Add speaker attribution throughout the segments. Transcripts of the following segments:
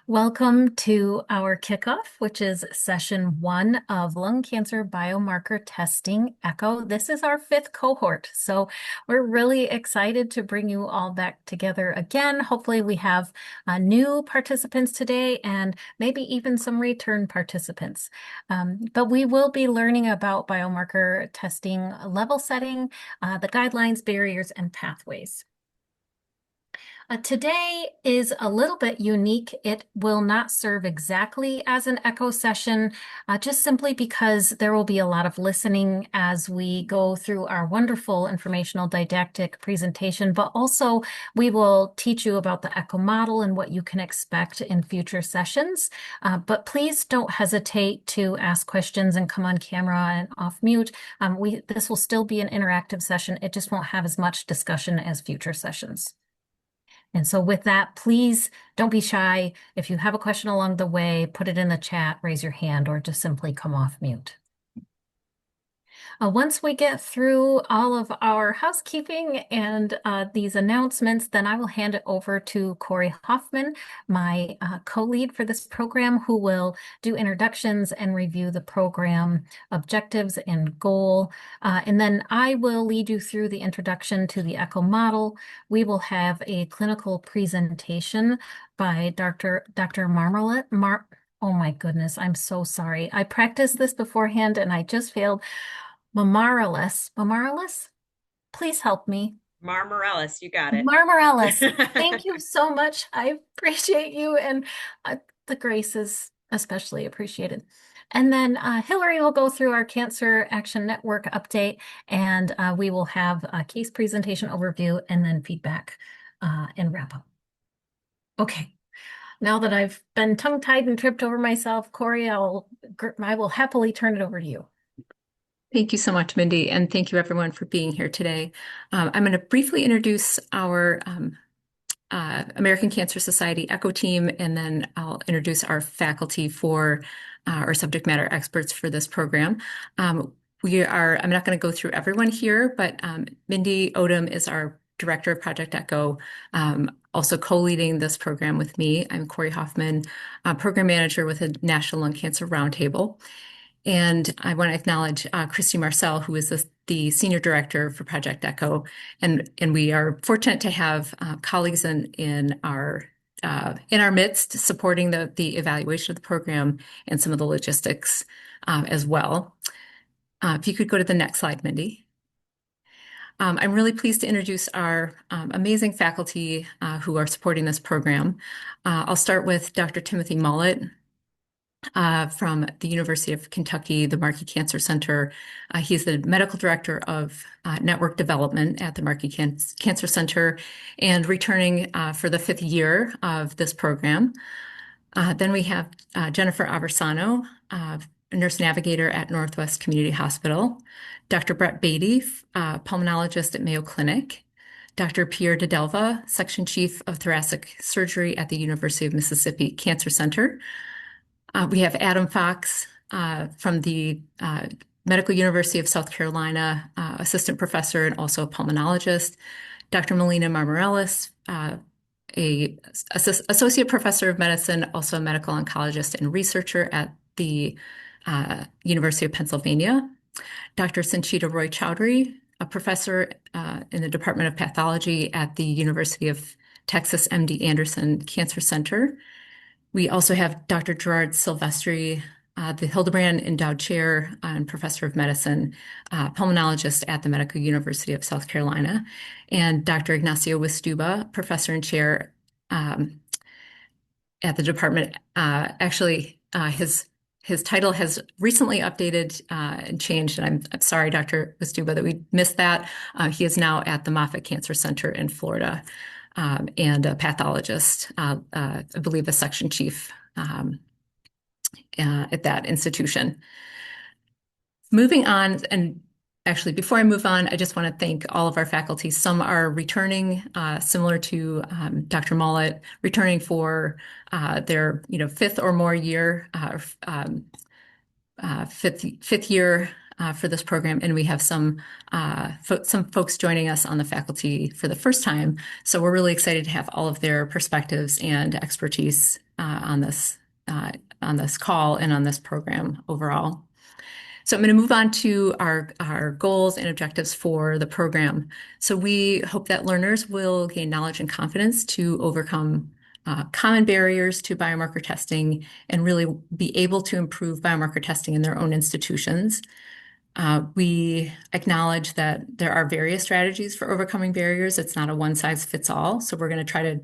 Speaker 1: Welcome to our kickoff, which is session 1 of lung cancer biomarker testing ECHO. This is our 5th cohort, so we're really excited to bring you all back together again. Hopefully we have new participants today and maybe even some return participants. But we will be learning about biomarker testing level setting, the guidelines, barriers, and pathways. Today is a little bit unique. It will not serve exactly as an echo session, just simply because there will be a lot of listening as we go through our wonderful informational didactic presentation, but also we will teach you about the echo model and what you can expect in future sessions. But please don't hesitate to ask questions and come on camera and off mute. This will still be an interactive session. It just won't have as much discussion as future sessions. And so with that, please don't be shy. If you have a question along the way, put it in the chat, raise your hand, or just simply come off mute. Once we get through all of our housekeeping and these announcements, then I will hand it over to Corey Hoffman, my co-lead for this program, who will do introductions and review the program objectives and goal. And then I will lead you through the introduction to the ECHO model. We will have a clinical presentation by Dr. Marmalet. Oh my goodness, I'm so sorry. I practiced this beforehand and I just failed. Marmarellis, please help me.
Speaker 2: Marmarellis, you got it.
Speaker 1: Marmarellis, thank you so much. I appreciate you, and the grace is especially appreciated. And then Hillary will go through our Cancer Action Network update, and we will have a case presentation overview and then feedback and wrap up. Okay. Now that I've been tongue-tied and tripped over myself, Corey, I will happily turn it over to you.
Speaker 3: Thank you so much, Mindy, and thank you everyone for being here today. I'm going to briefly introduce our American Cancer Society ECHO team, and then I'll introduce our faculty for our subject matter experts for this program. I'm not going to go through everyone here, but Mindy Odom is our Director of Project ECHO, also co-leading this program with me. I'm Corey Hoffman, Program Manager with the National Lung Cancer Roundtable. And I want to acknowledge Christy Marcel, who is the Senior Director for Project ECHO. And we are fortunate to have colleagues in our midst supporting the evaluation of the program and some of the logistics as well. If you could go to the next slide, Mindy. I'm really pleased to introduce our amazing faculty who are supporting this program. I'll start with Dr. Timothy Mollett, from the University of Kentucky, the Markey Cancer Center. He's the medical director of network development at the Markey Cancer Center and returning for the 5th year of this program. Then we have Jennifer Aversano, nurse navigator at Northwest Community Hospital, Dr. Brett Beatty, pulmonologist at Mayo Clinic, Dr. Pierre DeDelva, section chief of thoracic surgery at the University of Mississippi Cancer Center. We have Adam Fox from the Medical University of South Carolina, assistant professor and also a pulmonologist. Dr. Melina Marmarellis, associate professor of medicine, also a medical oncologist and researcher at the University of Pennsylvania. Dr. Sanchita Roy Chowdhury, a professor in the Department of Pathology at the University of Texas MD Anderson Cancer Center. We also have Dr. Gerard Silvestri, the Hildebrand Endowed Chair and Professor of Medicine, pulmonologist at the Medical University of South Carolina, and Dr. Ignacio Wistuba, Professor and Chair at the department. Actually, his title has recently updated and changed, and I'm sorry, Dr. Wistuba, that we missed that. He is now at the Moffitt Cancer Center in Florida. And a pathologist, I believe a section chief at that institution. Moving on, and actually before I move on, I just want to thank all of our faculty. Some are returning, similar to Dr. Mollett, returning for their 5th or more year, fifth year for this program, and we have some folks joining us on the faculty for the first time. So we're really excited to have all of their perspectives and expertise on uh, this call and on this program overall. So I'm going to move on to our goals and objectives for the program. So we hope that learners will gain knowledge and confidence to overcome common barriers to biomarker testing and really be able to improve biomarker testing in their own institutions. We acknowledge that there are various strategies for overcoming barriers. It's not a one size fits all. So we're going to try to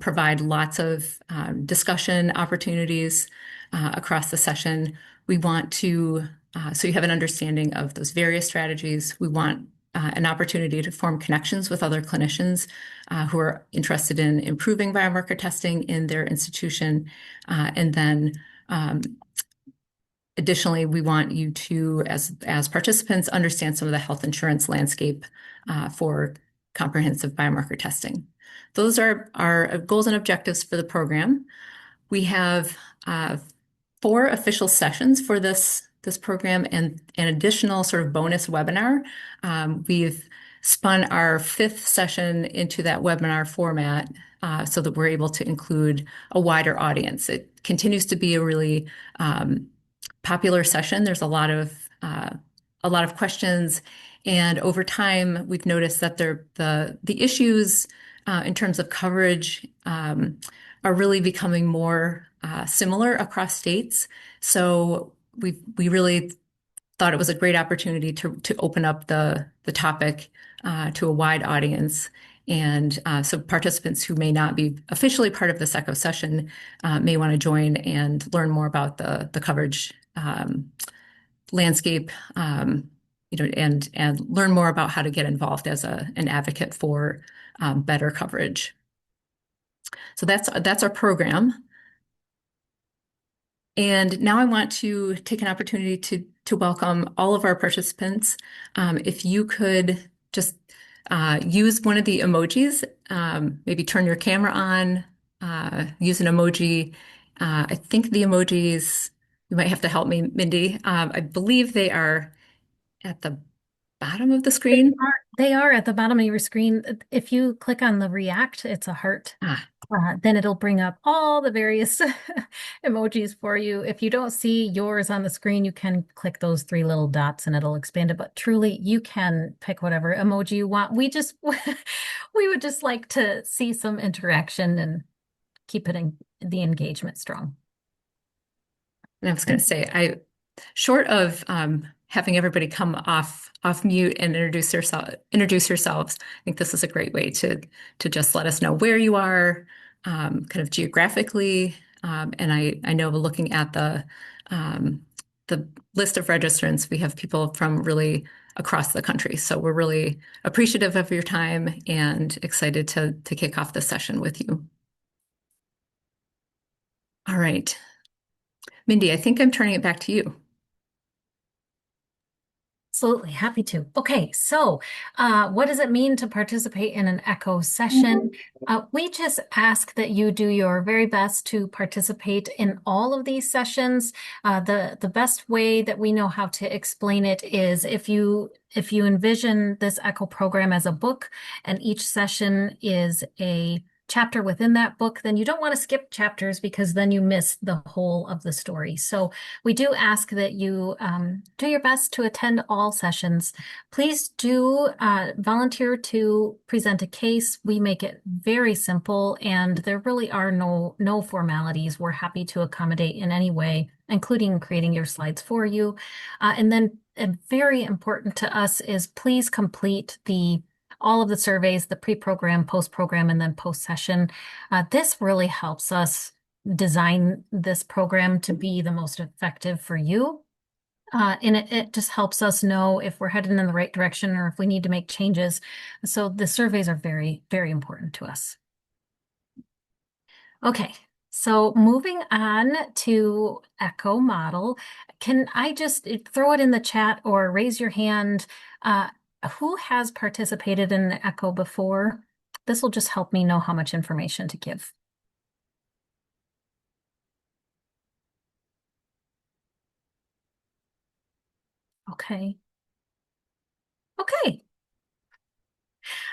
Speaker 3: provide lots of discussion opportunities across the session. We want to, so you have an understanding of those various strategies. We want an opportunity to form connections with other clinicians who are interested in improving biomarker testing in their institution. And then additionally, we want you to, as participants, understand some of the health insurance landscape for comprehensive biomarker testing. Those are our goals and objectives for the program. We have 4 official sessions for this program and an additional sort of bonus webinar. We've spun our 5th session into that webinar format so that we're able to include a wider audience. It continues to be a really popular session. There's a lot of questions, and over time, we've noticed that the issues in terms of coverage are really becoming more similar across states. So we really thought it was a great opportunity to open up the topic to a wide audience. And so participants who may not be officially part of this ECHO session may want to join and learn more about the coverage landscape, and learn more about how to get involved as an advocate for better coverage. So that's our program. And now I want to take an opportunity to welcome all of our participants. If you could just use one of the emojis, maybe turn your camera on, use an emoji. I think the emojis, you might have to help me, Mindy. I believe they are at the bottom of the screen.
Speaker 1: They are at the bottom of your screen. If you click on the react, it's a heart.
Speaker 3: Ah,
Speaker 1: Then it'll bring up all the various emojis for you. If you don't see yours on the screen, you can click those 3 little dots and it'll expand it. But truly, you can pick whatever emoji you want. We would just like to see some interaction and keep it in the engagement strong.
Speaker 3: and I was going to say, short of having everybody come off mute and introduce yourselves, I think this is a great way to just let us know where you are, kind of geographically. And I know looking at the list of registrants, we have people from really across the country. So we're really appreciative of your time and excited to kick off this session with you. All right. Mindy, I think I'm turning it back to you.
Speaker 1: Absolutely, happy to. Okay, so what does it mean to participate in an ECHO session? We just ask that you do your very best to participate in all of these sessions. The best way that we know how to explain it is if you envision this ECHO program as a book and each session is a chapter within that book, then you don't want to skip chapters because then you miss the whole of the story. So we do ask that you do your best to attend all sessions. Please do volunteer to present a case. We make it very simple and there really are no formalities. We're happy to accommodate in any way, including creating your slides for you. And then very important to us is please complete all of the surveys, the pre-program, post-program, and then post-session. This really helps us design this program to be the most effective for you. And it just helps us know if we're headed in the right direction or if we need to make changes. So the surveys are very, very important to us. Okay, so moving on to ECHO model, can I just throw it in the chat or raise your hand? Who has participated in the ECHO before? This will just help me know how much information to give. Okay. Okay.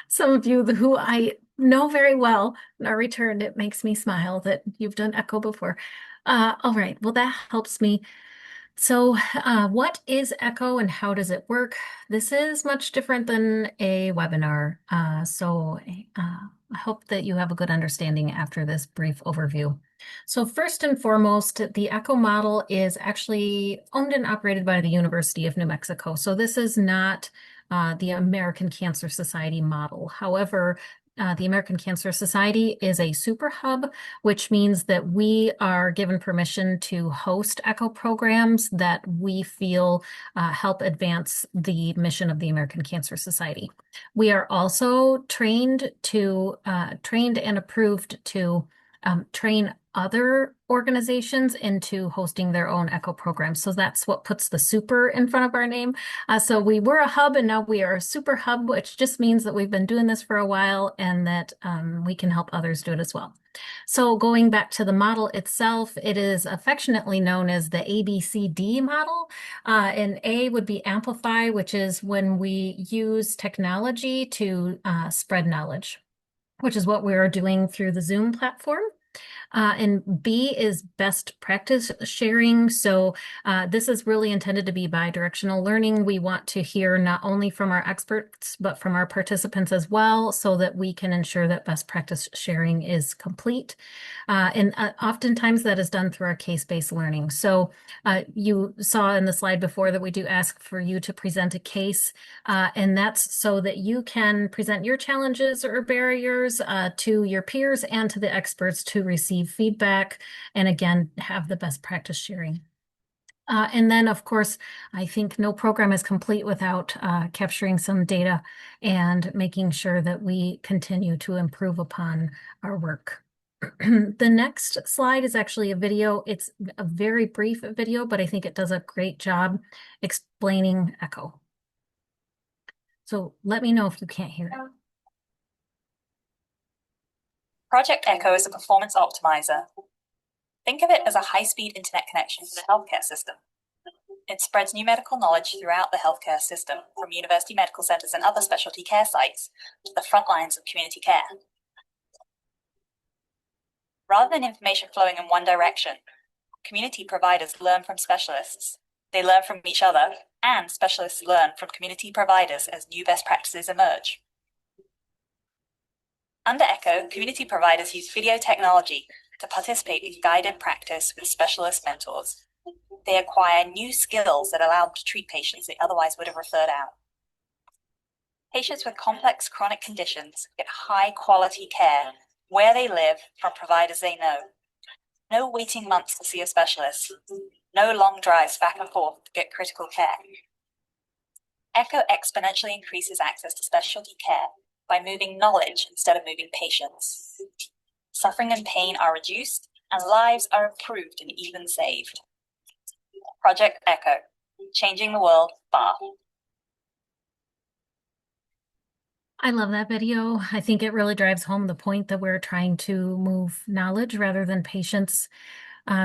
Speaker 1: Some of you who I know very well. Our return, it makes me smile that you've done echo before. All right, well, that helps me. So, what is Echo and how does it work? This is much different than a webinar. I hope that you have a good understanding after this brief overview. So first and foremost, the Echo model is actually owned and operated by the University of New Mexico. So this is not the American Cancer Society model. However, the American Cancer Society is a super hub, which means that we are given permission to host ECHO programs that we feel help advance the mission of the American Cancer Society. We are also trained and approved to train other organizations into hosting their own ECHO programs. So that's what puts the super in front of our name. So we were a hub and now we are a super hub, which just means that we've been doing this for a while and that we can help others do it as well. So going back to the model itself, it is affectionately known as the ABCD model. And A would be amplify, which is when we use technology to spread knowledge, which is what we are doing through the Zoom platform. And B is best practice sharing. So this is really intended to be bi-directional learning. We want to hear not only from our experts, but from our participants as well, so that we can ensure that best practice sharing is complete. And oftentimes that is done through our case-based learning. So you saw in the slide before that we do ask for you to present a case, and that's so that you can present your challenges or barriers to your peers and to the experts to receive feedback, and again, have the best practice sharing. And then, of course, I think no program is complete without capturing some data and making sure that we continue to improve upon our work. The next slide is actually a video. It's a very brief video, but I think it does a great job explaining echo. So let me know if you can't hear it.
Speaker 4: Project Echo is a performance optimizer. Think of it as a high-speed internet connection to the healthcare system. It spreads new medical knowledge throughout the healthcare system, from university medical centers and other specialty care sites to the front lines of community care. Rather than information flowing in one direction, community providers learn from specialists. They learn from each other, and specialists learn from community providers as new best practices emerge. Under Echo, community providers use video technology to participate in guided practice with specialist mentors. They acquire new skills that allow them to treat patients they otherwise would have referred out. Patients with complex chronic conditions get high-quality care where they live from providers they know. No waiting months to see a specialist. No long drives back and forth to get critical care. Echo exponentially increases access to specialty care by moving knowledge instead of moving patients. Suffering and pain are reduced, and lives are improved and even saved. Project Echo, changing the world fast.
Speaker 1: I love that video. I think it really drives home the point that we're trying to move knowledge rather than patients.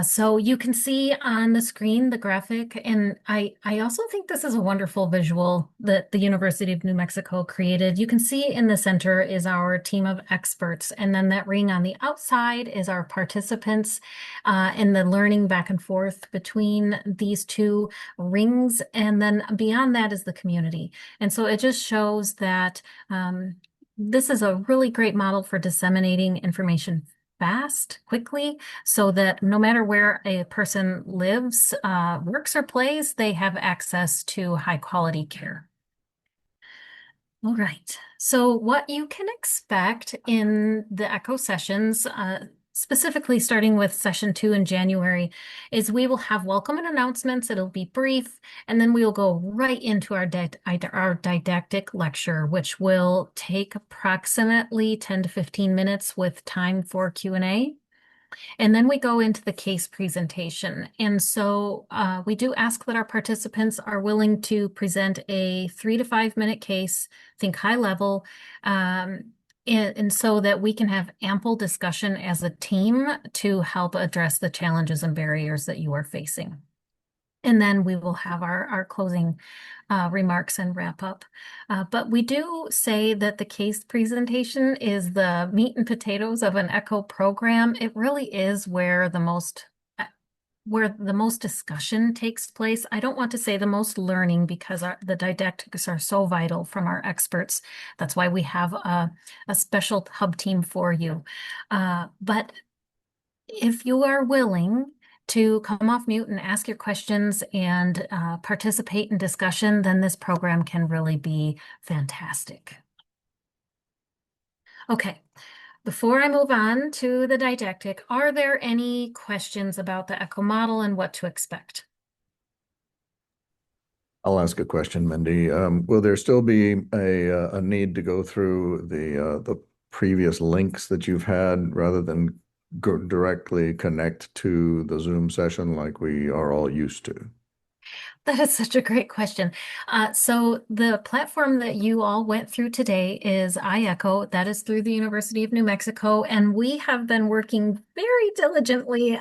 Speaker 1: So you can see on the screen the graphic, and I also think this is a wonderful visual that the University of New Mexico created. You can see in the center is our team of experts, and then that ring on the outside is our participants, and the learning back and forth between these two rings, and then beyond that is the community. And so it just shows that this is a really great model for disseminating information fast, quickly, so that no matter where a person lives, works, or plays, they have access to high quality care. All right, so what you can expect in the ECHO sessions, specifically starting with session 2 in January, is we will have welcome and announcements. It'll be brief, and then we will go right into our didactic lecture, which will take approximately 10 to 15 minutes with time for Q&A. And then we go into the case presentation. And so we do ask that our participants are willing to present a 3 to 5 minute case, think high level, and so that we can have ample discussion as a team to help address the challenges and barriers that you are facing. And then we will have our closing remarks and wrap up. But we do say that the case presentation is the meat and potatoes of an echo program. It really is where the most discussion takes place. I don't want to say the most learning because the didactics are so vital from our experts. That's why we have a special hub team for you. But if you are willing to come off mute and ask your questions and participate in discussion, then this program can really be fantastic. Okay, before I move on to the didactic, are there any questions about the ECHO model and what to expect?
Speaker 5: I'll ask a question, Mindy. Will there still be a need to go through the previous links that you've had rather than go directly connect to the Zoom session like we are all used to?
Speaker 1: That is such a great question. So the platform that you all went through today is iEcho. That is through the University of New Mexico, and we have been working very diligently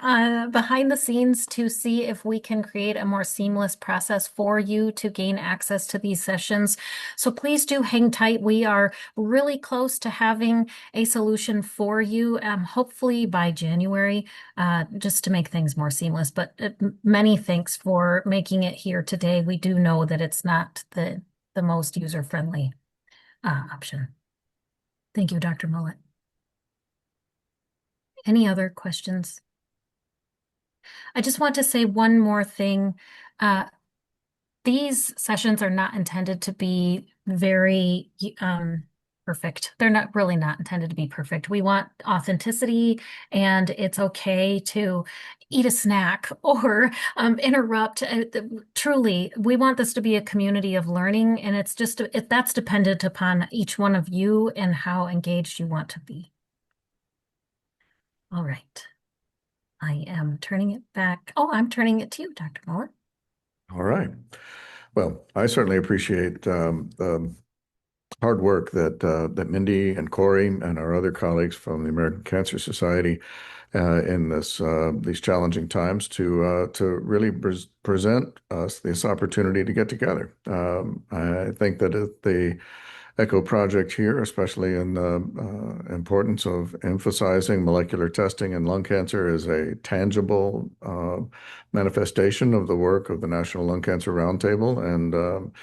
Speaker 1: behind the scenes to see if we can create a more seamless process for you to gain access to these sessions. So please do hang tight. We are really close to having a solution for you, hopefully by January, just to make things more seamless. But many thanks for making it here today. We do know that it's not the most user-friendly option. Thank you, Dr. Mullet. Any other questions? I just want to say one more thing. These sessions are not intended to be very perfect. They're not intended to be perfect. We want authenticity, and it's okay to eat a snack or interrupt. Truly, we want this to be a community of learning, and that's dependent upon each one of you and how engaged you want to be. All right. I am turning it back. Oh, I'm turning it to you, Dr. Muller.
Speaker 5: All right. Well, I certainly appreciate the hard work that Mindy and Corey and our other colleagues from the American Cancer Society in these challenging times to really present us this opportunity to get together. I think that the ECHO project here, especially in the importance of emphasizing molecular testing in lung cancer, is a tangible manifestation of the work of the National Lung Cancer Roundtable. And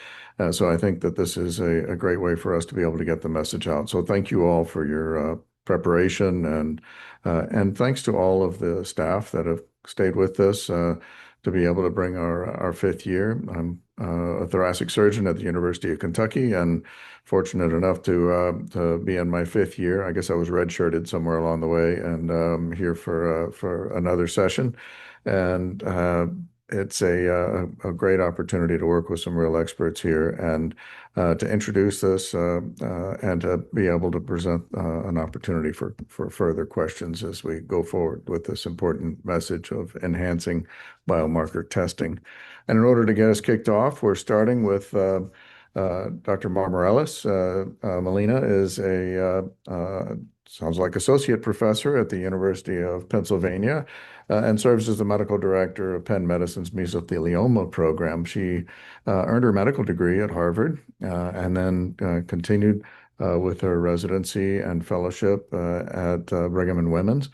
Speaker 5: so I think that this is a great way for us to be able to get the message out. So thank you all for your preparation and thanks to all of the staff that have stayed with us to be able to bring our fifth year. I'm a thoracic surgeon at the University of Kentucky and fortunate enough to be in my fifth year. I guess I was redshirted somewhere along the way and here for another session. And it's a great opportunity to work with some real experts here and to introduce this and to be able to present an opportunity for further questions as we go forward with this important message of enhancing biomarker testing. And in order to get us kicked off, we're starting with Dr. Marmorelis. Melina is sounds like associate professor at the University of Pennsylvania and serves as the medical director of Penn Medicine's mesothelioma program. She earned her medical degree at Harvard and then continued with her residency and fellowship at Brigham and Women's.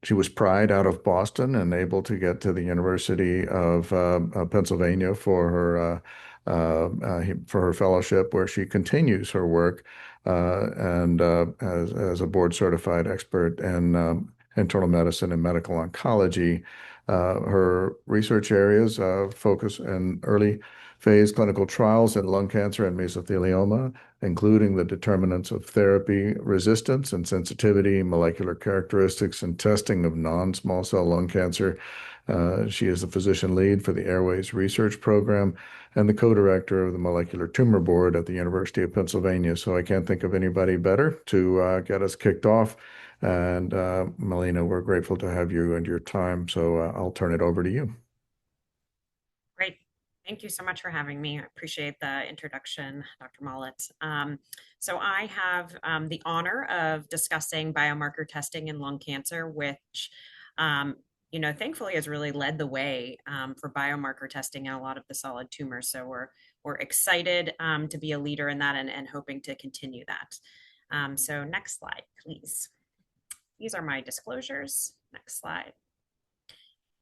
Speaker 5: She was pried out of Boston and able to get to the University of Pennsylvania for her fellowship, where she continues her work and as a board certified expert in internal medicine and medical oncology. Her research areas focus in early phase clinical trials in lung cancer and mesothelioma, including the determinants of therapy resistance and sensitivity, molecular characteristics, and testing of non-small cell lung cancer. She is the physician lead for the Airways Research Program and the co-director of the Molecular Tumor Board at the University of Pennsylvania. So I can't think of anybody better to get us kicked off. And Melina, we're grateful to have you and your time. So I'll turn it over to you.
Speaker 2: Great. Thank you so much for having me. I appreciate the introduction, Dr. Mollett. So I have the honor of discussing biomarker testing in lung cancer, which thankfully has really led the way for biomarker testing in a lot of the solid tumors. So we're excited to be a leader in that and hoping to continue that. So next slide, please. These are my disclosures. Next slide.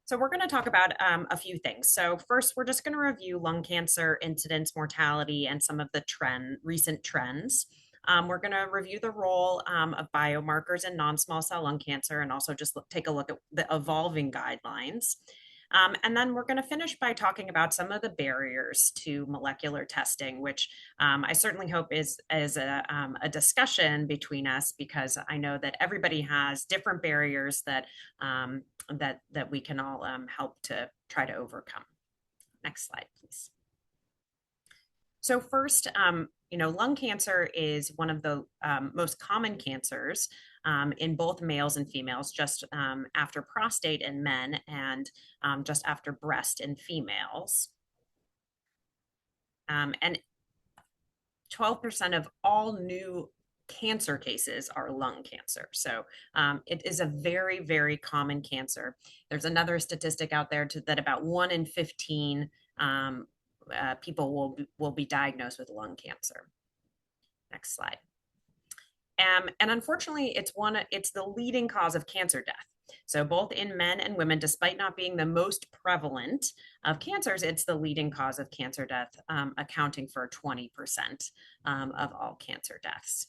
Speaker 2: So we're going to talk about a few things. So first, we're just going to review lung cancer incidence, mortality, and some of the recent trends. We're going to review the role of biomarkers in non-small cell lung cancer and also just take a look at the evolving guidelines. And then we're going to finish by talking about some of the barriers to molecular testing, which I certainly hope is a discussion between us, because I know that everybody has different barriers that that we can all help to try to overcome. Next slide, please. So first, lung cancer is one of the most common cancers in both males and females, just after prostate in men and just after breast in females. And 12% of all new cancer cases are lung cancer. So it is a very, very common cancer. There's another statistic out there that about 1 in 15 people will be diagnosed with lung cancer. Next slide. And unfortunately, it's the leading cause of cancer death. So both in men and women, despite not being the most prevalent of cancers, it's the leading cause of cancer death, accounting for 20% of all cancer deaths.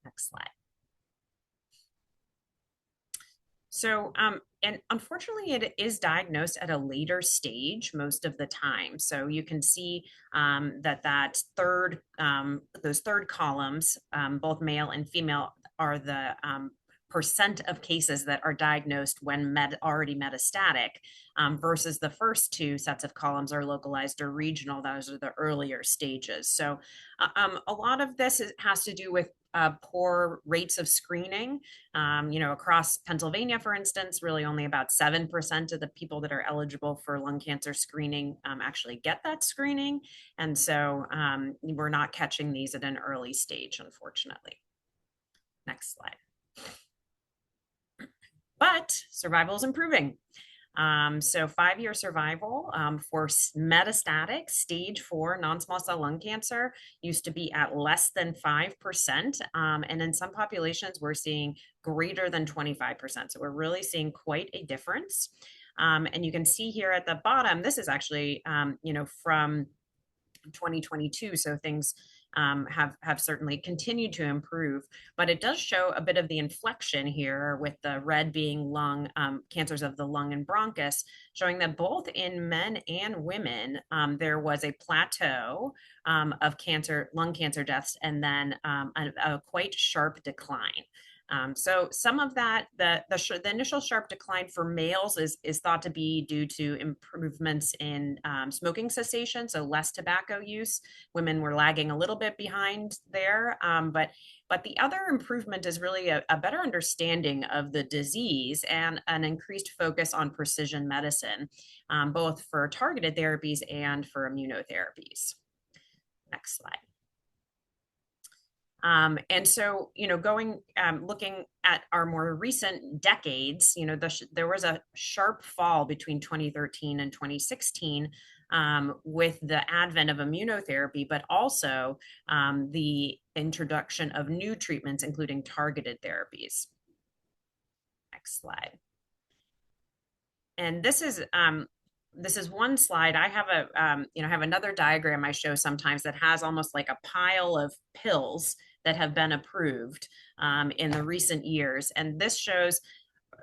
Speaker 2: Next slide. So, and unfortunately, it is diagnosed at a later stage most of the time. So you can see that those third columns, both male and female, are the percent of cases that are diagnosed when already metastatic, versus the first two sets of columns are localized or regional. Those are the earlier stages. So a lot of this has to do with poor rates of screening. Across Pennsylvania, for instance, really only about 7% of the people that are eligible for lung cancer screening actually get that screening. And so we're not catching these at an early stage, unfortunately. Next slide. But survival is improving. So 5-year survival for metastatic stage 4 non-small cell lung cancer used to be at less than 5%. And in some populations, we're seeing greater than 25%. So we're really seeing quite a difference. And you can see here at the bottom, this is actually, from 2022. So things have certainly continued to improve, but it does show a bit of the inflection here, with the red being lung cancers of the lung and bronchus, showing that both in men and women there was a plateau of lung cancer deaths, and then a quite sharp decline. So some of that, the initial sharp decline for males is thought to be due to improvements in smoking cessation, so less tobacco use. Women were lagging a little bit behind there, but the other improvement is really a better understanding of the disease and an increased focus on precision medicine, both for targeted therapies and for immunotherapies. Next slide. And so, looking at our more recent decades, there was a sharp fall between 2013 and 2016 with the advent of immunotherapy, but also the introduction of new treatments, including targeted therapies. Next slide. And this is one slide. I have have another diagram I show sometimes that has almost like a pile of pills that have been approved in the recent years. And this shows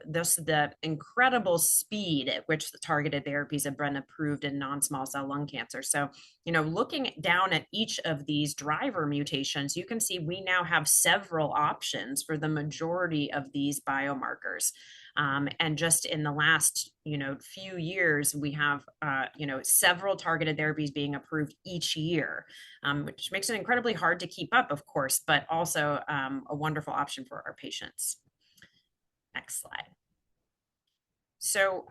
Speaker 2: the incredible speed at which the targeted therapies have been approved in non-small cell lung cancer. So, looking down at each of these driver mutations, you can see we now have several options for the majority of these biomarkers. And just in the last, few years, we have, several targeted therapies being approved each year, which makes it incredibly hard to keep up, of course, but also a wonderful option for our patients. Next slide. So,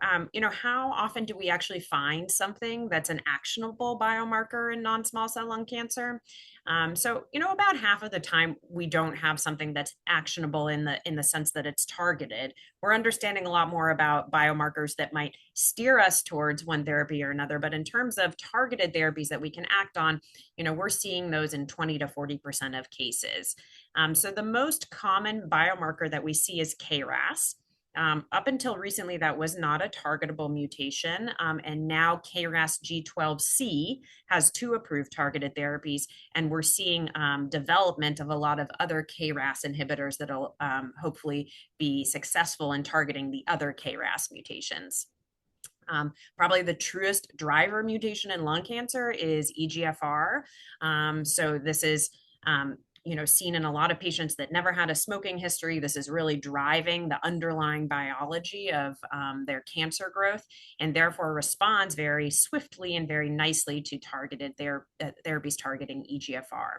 Speaker 2: how often do we actually find something that's an actionable biomarker in non-small cell lung cancer? About half of the time we don't have something that's actionable in the sense that it's targeted. We're understanding a lot more about biomarkers that might steer us towards one therapy or another. But in terms of targeted therapies that we can act on, we're seeing those in 20 to 40% of cases. So the most common biomarker that we see is KRAS. Up until recently, that was not a targetable mutation. And now KRAS G12C has 2 approved targeted therapies. And we're seeing development of a lot of other KRAS inhibitors that'll hopefully be successful in targeting the other KRAS mutations. Probably the truest driver mutation in lung cancer is EGFR. So this is seen in a lot of patients that never had a smoking history. This is really driving the underlying biology of their cancer growth, and therefore responds very swiftly and very nicely to targeted therapies targeting EGFR.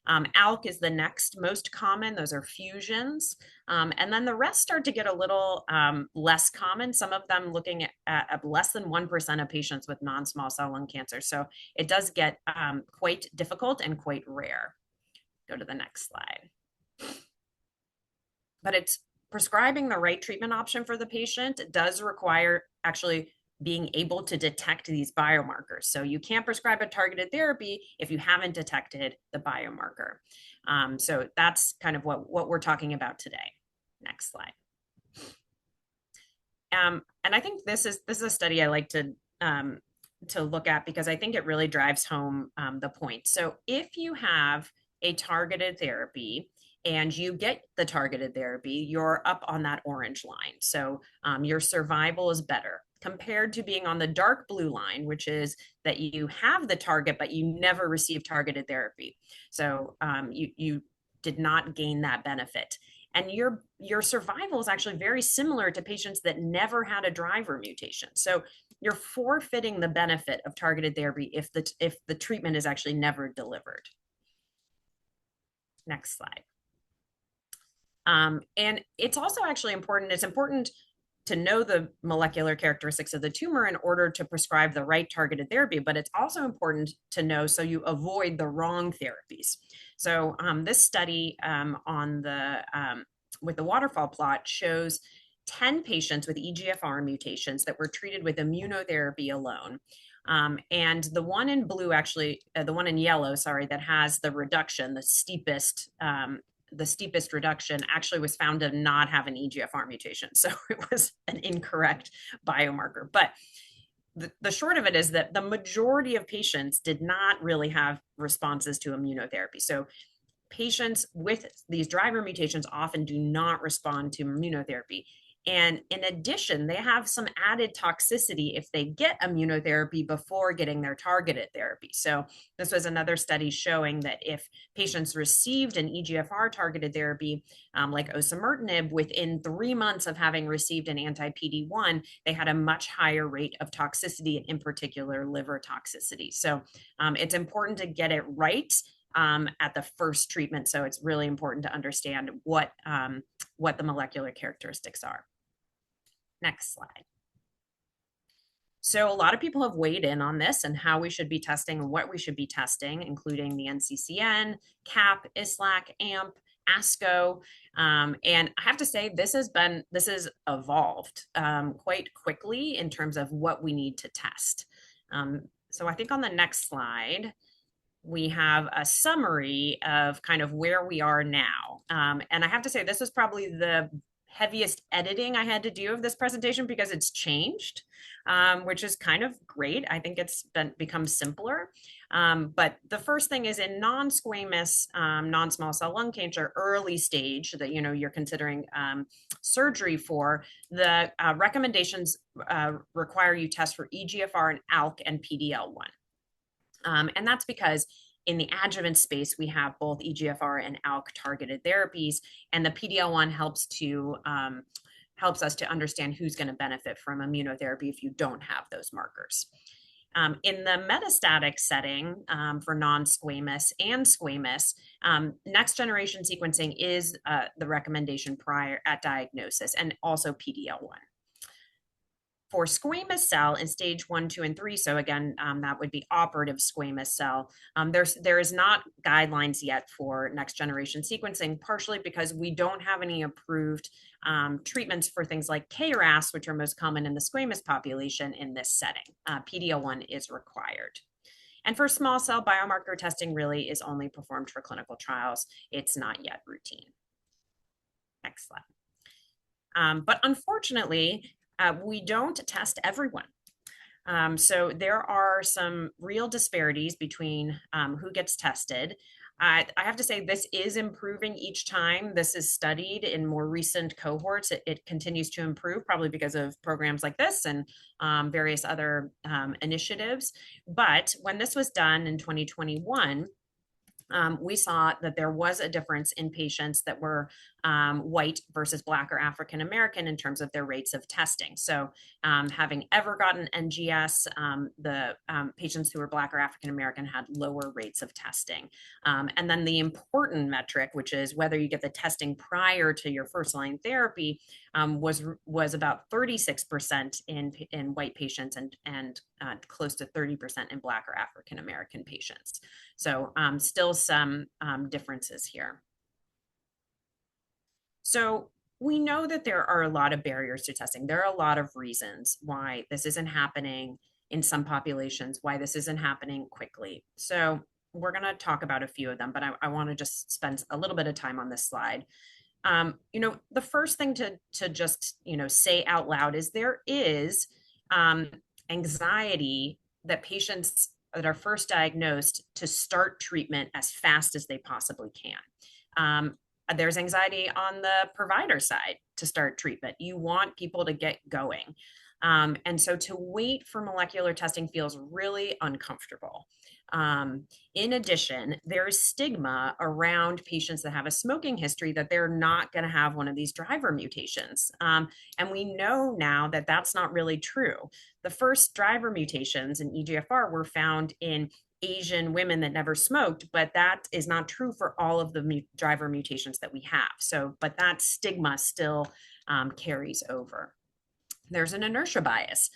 Speaker 2: ALK is the next most common. Those are fusions. And then the rest start to get a little less common, some of them looking at less than 1% of patients with non-small cell lung cancer. So it does get quite difficult and quite rare. Go to the next slide. But it's prescribing the right treatment option for the patient. It does require actually being able to detect these biomarkers. So you can't prescribe a targeted therapy if you haven't detected the biomarker. So that's kind of what we're talking about today. Next slide. And I think this is a study I like to look at because I think it really drives home the point. So if you have a targeted therapy and you get the targeted therapy, you're up on that orange line. So your survival is better compared to being on the dark blue line, which is that you have the target, but you never received targeted therapy. So you did not gain that benefit. And your survival is actually very similar to patients that never had a driver mutation. So you're forfeiting the benefit of targeted therapy if the treatment is actually never delivered. Next slide. And it's also actually important. It's important to know the molecular characteristics of the tumor in order to prescribe the right targeted therapy, but it's also important to know so you avoid the wrong therapies. So this study with the waterfall plot shows 10 patients with EGFR mutations that were treated with immunotherapy alone. And the one in blue, actually, the one in yellow, sorry, that has the reduction, the steepest reduction actually was found to not have an EGFR mutation. So it was an incorrect biomarker. But the short of it is that the majority of patients did not really have responses to immunotherapy. So patients with these driver mutations often do not respond to immunotherapy. And in addition, they have some added toxicity if they get immunotherapy before getting their targeted therapy. So this was another study showing that if patients received an EGFR targeted therapy, like osimertinib, within 3 months of having received an anti-PD-1, they had a much higher rate of toxicity, in particular liver toxicity. So it's important to get it right at the first treatment. So it's really important to understand what the molecular characteristics are. Next slide. So a lot of people have weighed in on this and how we should be testing and what we should be testing, including the NCCN, CAP, ISLAC, AMP, ASCO. And I have to say, this has evolved quite quickly in terms of what we need to test. So I think on the next slide, we have a summary of kind of where we are now. And I have to say, this is probably the heaviest editing I had to do of this presentation because it's changed, which is kind of great. I think it's become simpler. But the first thing is in non-squamous non-small cell lung cancer, early stage that you're considering surgery for, the recommendations require you test for EGFR and ALK and PD-L1. And that's because in the adjuvant space, we have both EGFR and ALK targeted therapies, and the PD-L1 helps us to understand who's going to benefit from immunotherapy if you don't have those markers. In the metastatic setting for non-squamous and squamous, next generation sequencing is the recommendation prior at diagnosis, and also PD-L1. For squamous cell in stage 1, 2, and 3, so again, that would be operative squamous cell, there is not guidelines yet for next generation sequencing, partially because we don't have any approved treatments for things like KRAS, which are most common in the squamous population in this setting. PD-L1 is required. And for small cell, biomarker testing really is only performed for clinical trials. It's not yet routine. Next slide. But unfortunately, we don't test everyone. So there are some real disparities between who gets tested. I have to say this is improving each time this is studied in more recent cohorts. It continues to improve, probably because of programs like this and various other initiatives. But when this was done in 2021, we saw that there was a difference in patients that were white versus Black or African American in terms of their rates of testing. So having ever gotten NGS, the patients who were Black or African American had lower rates of testing. And then the important metric, which is whether you get the testing prior to your first line therapy, was about 36% in white patients and close to 30% in Black or African American patients. So still some differences here. So we know that there are a lot of barriers to testing. There are a lot of reasons why this isn't happening in some populations, why this isn't happening quickly. So we're going to talk about a few of them, but I want to just spend a little bit of time on this slide. The first thing to just, say out loud is there is anxiety that patients that are first diagnosed to start treatment as fast as they possibly can. There's anxiety on the provider side to start treatment. You want people to get going. And so to wait for molecular testing feels really uncomfortable. In addition, there is stigma around patients that have a smoking history that they're not going to have one of these driver mutations. And we know now that that's not really true. The first driver mutations in EGFR were found in Asian women that never smoked, but that is not true for all of the driver mutations that we have. So, but that stigma still carries over. There's an inertia bias.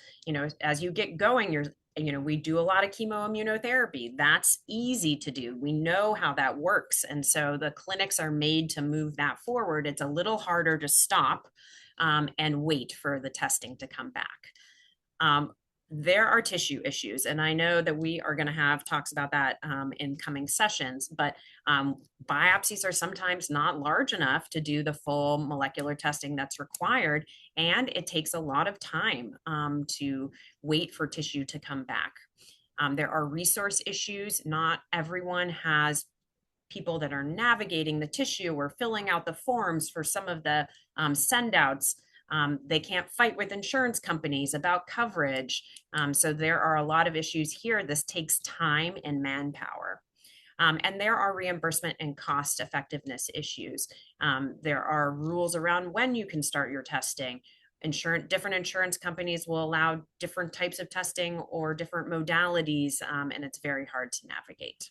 Speaker 2: As you get going, we do a lot of chemoimmunotherapy. That's easy to do. We know how that works. And so the clinics are made to move that forward. It's a little harder to stop and wait for the testing to come back. There are tissue issues, and I know that we are going to have talks about that in coming sessions, but biopsies are sometimes not large enough to do the full molecular testing that's required, and it takes a lot of time to wait for tissue to come back. There are resource issues. Not everyone has people that are navigating the tissue or filling out the forms for some of the send-outs. They can't fight with insurance companies about coverage. So there are a lot of issues here. This takes time and manpower. And there are reimbursement and cost effectiveness issues. There are rules around when you can start your testing. Different insurance companies will allow different types of testing or different modalities, and it's very hard to navigate.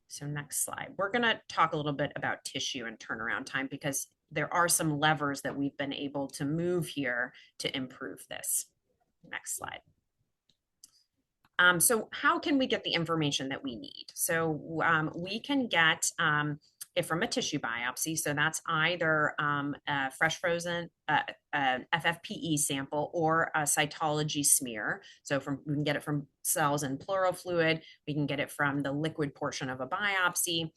Speaker 2: So next slide. We're going to talk a little bit about tissue and turnaround time because there are some levers that we've been able to move here to improve this. Next slide. So how can we get the information that we need? So we can get it from a tissue biopsy. So that's either a fresh frozen FFPE sample or a cytology smear. So we can get it from cells in pleural fluid. We can get it from the liquid portion of a biopsy.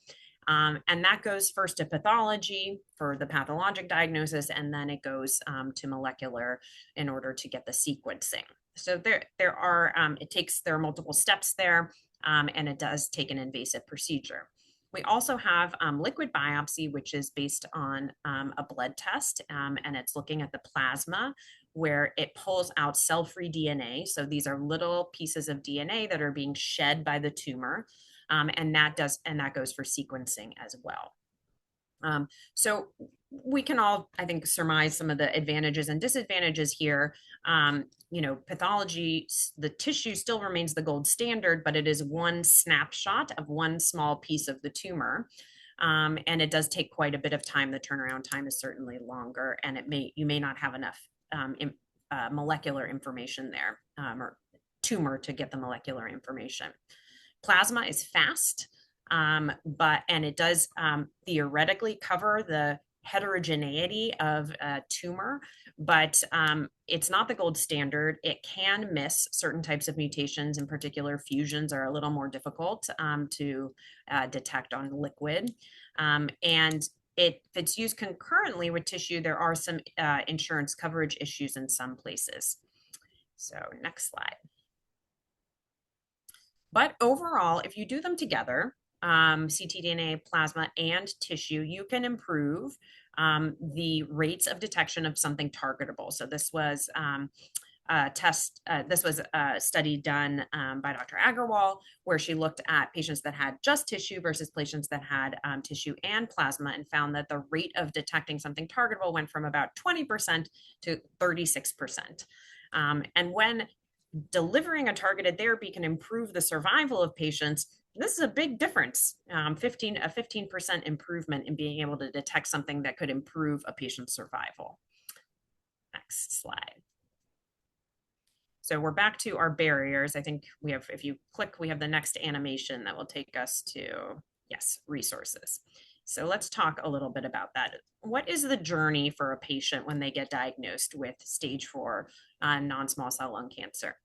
Speaker 2: And that goes first to pathology for the pathologic diagnosis, and then it goes to molecular in order to get the sequencing. So there are multiple steps there, and it does take an invasive procedure. We also have liquid biopsy, which is based on a blood test, and it's looking at the plasma where it pulls out cell-free DNA. So these are little pieces of DNA that are being shed by the tumor. And that goes for sequencing as well. So we can all, I think, surmise some of the advantages and disadvantages here. Pathology, the tissue still remains the gold standard, but it is one snapshot of one small piece of the tumor. And it does take quite a bit of time. The turnaround time is certainly longer, and you may not have enough molecular information there, or tumor to get the molecular information. Plasma is fast, and it does theoretically cover the heterogeneity of a tumor, but it's not the gold standard. It can miss certain types of mutations. In particular, fusions are a little more difficult to detect on liquid. And if it's used concurrently with tissue, there are some insurance coverage issues in some places. So next slide. But overall, if you do them together, ctDNA, plasma, and tissue, you can improve the rates of detection of something targetable. So this was this was a study done by Dr. Agarwal, where she looked at patients that had just tissue versus patients that had tissue and plasma, and found that the rate of detecting something targetable went from about 20% to 36%. And when delivering a targeted therapy can improve the survival of patients, this is a big difference. 15% improvement in being able to detect something that could improve a patient's survival. Next slide. So we're back to our barriers. I think we have, if you click, we have the next animation that will take us to, yes, resources. So let's talk a little bit about that. What is the journey for a patient when they get diagnosed with stage 4 non-small cell lung cancer?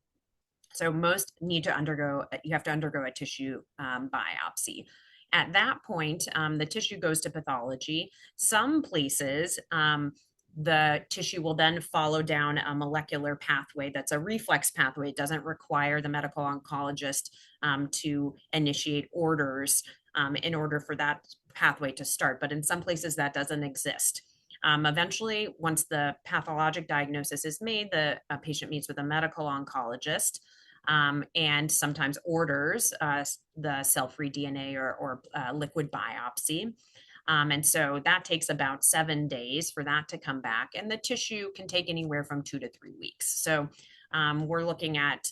Speaker 2: So most need to undergo, you have to undergo a tissue biopsy. At that point, the tissue goes to pathology. Some places, the tissue will then follow down a molecular pathway that's a reflex pathway. It doesn't require the medical oncologist to initiate orders in order for that pathway to start. But in some places that doesn't exist. Eventually, once the pathologic diagnosis is made, the patient meets with a medical oncologist and sometimes orders the cell-free DNA or liquid biopsy. And so that takes about 7 days for that to come back. And the tissue can take anywhere from 2 to 3 weeks. So we're looking at,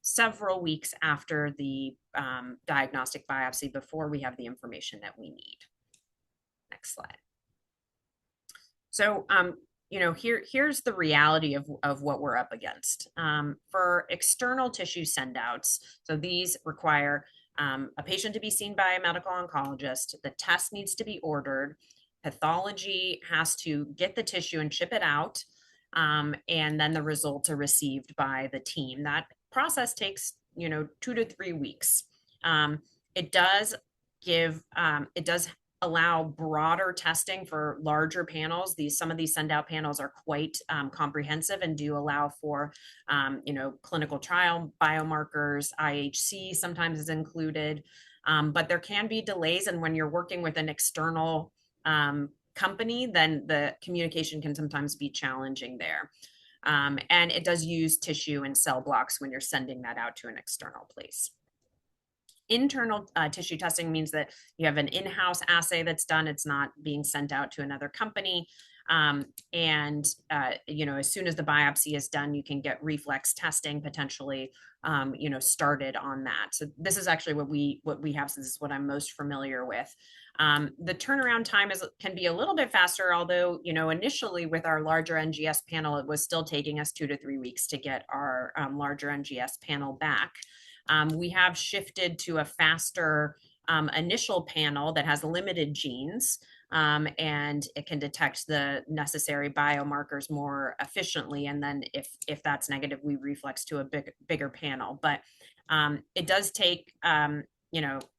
Speaker 2: several weeks after the diagnostic biopsy before we have the information that we need. Next slide. So, here's the reality of what we're up against. For external tissue sendouts, so these require a patient to be seen by a medical oncologist. The test needs to be ordered. Pathology has to get the tissue and ship it out. And then the results are received by the team. That process takes, 2 to 3 weeks. It does allow broader testing for larger panels. Some of these send-out panels are quite comprehensive and do allow for, clinical trial biomarkers. IHC sometimes is included, but there can be delays. And when you're working with an external company, then the communication can sometimes be challenging there. And it does use tissue and cell blocks when you're sending that out to an external place. Internal tissue testing means that you have an in-house assay that's done. It's not being sent out to another company. As soon as the biopsy is done, you can get reflex testing potentially, started on that. So this is actually what we have. So this is what I'm most familiar with. The turnaround time can be a little bit faster, although, initially with our larger NGS panel, it was still taking us 2 to 3 weeks to get our larger NGS panel back. We have shifted to a faster initial panel that has limited genes, and it can detect the necessary biomarkers more efficiently. And then if that's negative, we reflex to a bigger panel. But it does take,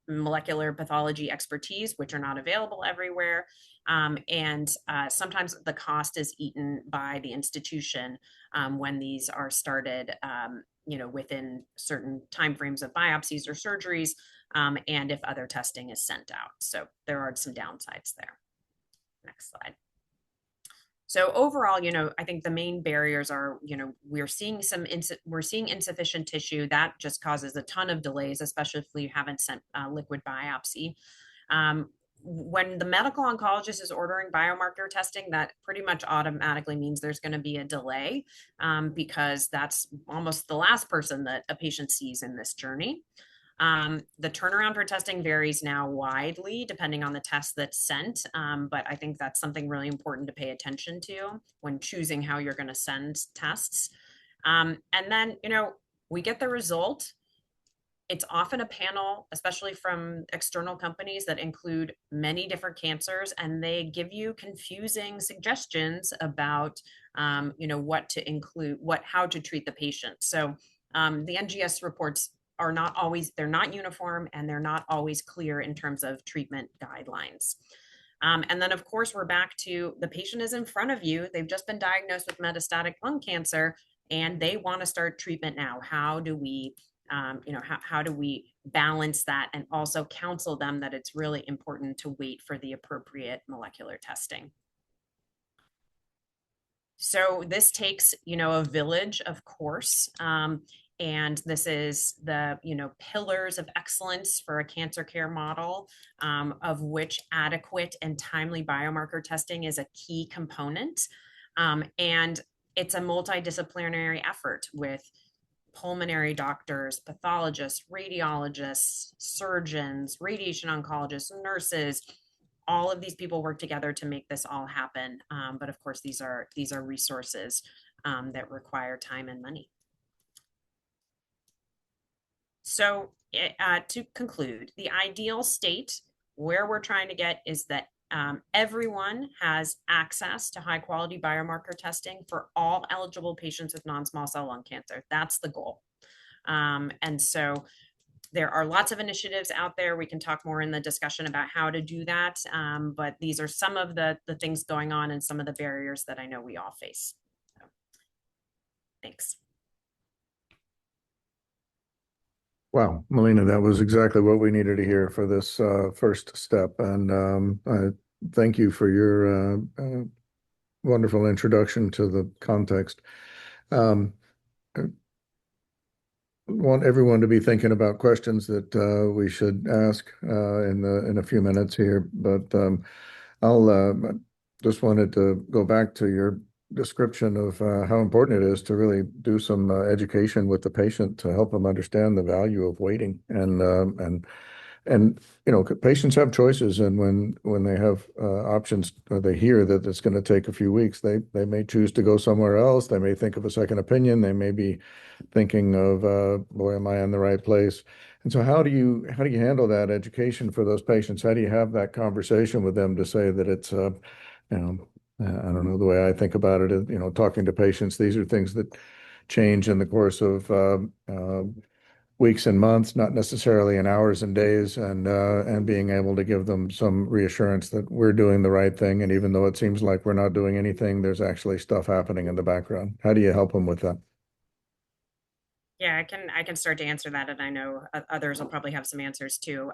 Speaker 2: molecular pathology expertise, which are not available everywhere. And sometimes the cost is eaten by the institution when these are started, within certain timeframes of biopsies or surgeries, and if other testing is sent out. So there are some downsides there. Next slide. So overall, I think the main barriers are, we're seeing insufficient tissue. That just causes a ton of delays, especially if you haven't sent liquid biopsy. When the medical oncologist is ordering biomarker testing, that pretty much automatically means there's going to be a delay because that's almost the last person that a patient sees in this journey. The turnaround for testing varies now widely depending on the test that's sent, but I think that's something really important to pay attention to when choosing how you're going to send tests. And then, we get the result. It's often a panel, especially from external companies that include many different cancers, and they give you confusing suggestions about, what to include, how to treat the patient. So the NGS reports are not always, they're not uniform, and they're not always clear in terms of treatment guidelines. And then, of course, we're back to the patient is in front of you. They've just been diagnosed with metastatic lung cancer, and they want to start treatment now. How do we how do we balance that and also counsel them that it's really important to wait for the appropriate molecular testing? So this takes, a village, of course. And this is the, pillars of excellence for a cancer care model, of which adequate and timely biomarker testing is a key component. And it's a multidisciplinary effort with pulmonary doctors, pathologists, radiologists, surgeons, radiation oncologists, nurses. All of these people work together to make this all happen. But of course, these are resources that require time and money. So to conclude, the ideal state where we're trying to get is that everyone has access to high quality biomarker testing for all eligible patients with non-small cell lung cancer. That's the goal. And so there are lots of initiatives out there. We can talk more in the discussion about how to do that. But these are some of the things going on and some of the barriers that I know we all face. So, thanks.
Speaker 5: Wow, Melina, that was exactly what we needed to hear for this first step. And I thank you for your wonderful introduction to the context. I want everyone to be thinking about questions that we should ask in a few minutes here, but I'll just wanted to go back to your description of how important it is to really do some education with the patient to help them understand the value of waiting and patients have choices, and when they have options, or they hear that it's going to take a few weeks, they may choose to go somewhere else. They may think of a second opinion. They may be thinking of, boy, am I in the right place? And so how do you handle that education for those patients? How do you have that conversation with them to say that it's I don't know, the way I think about it is, talking to patients, these are things that change in the course of weeks and months, not necessarily in hours and days, and being able to give them some reassurance that we're doing the right thing. And even though it seems like we're not doing anything, there's actually stuff happening in the background. How do you help them with that?
Speaker 2: Yeah, I can start to answer that, and I know others will probably have some answers too.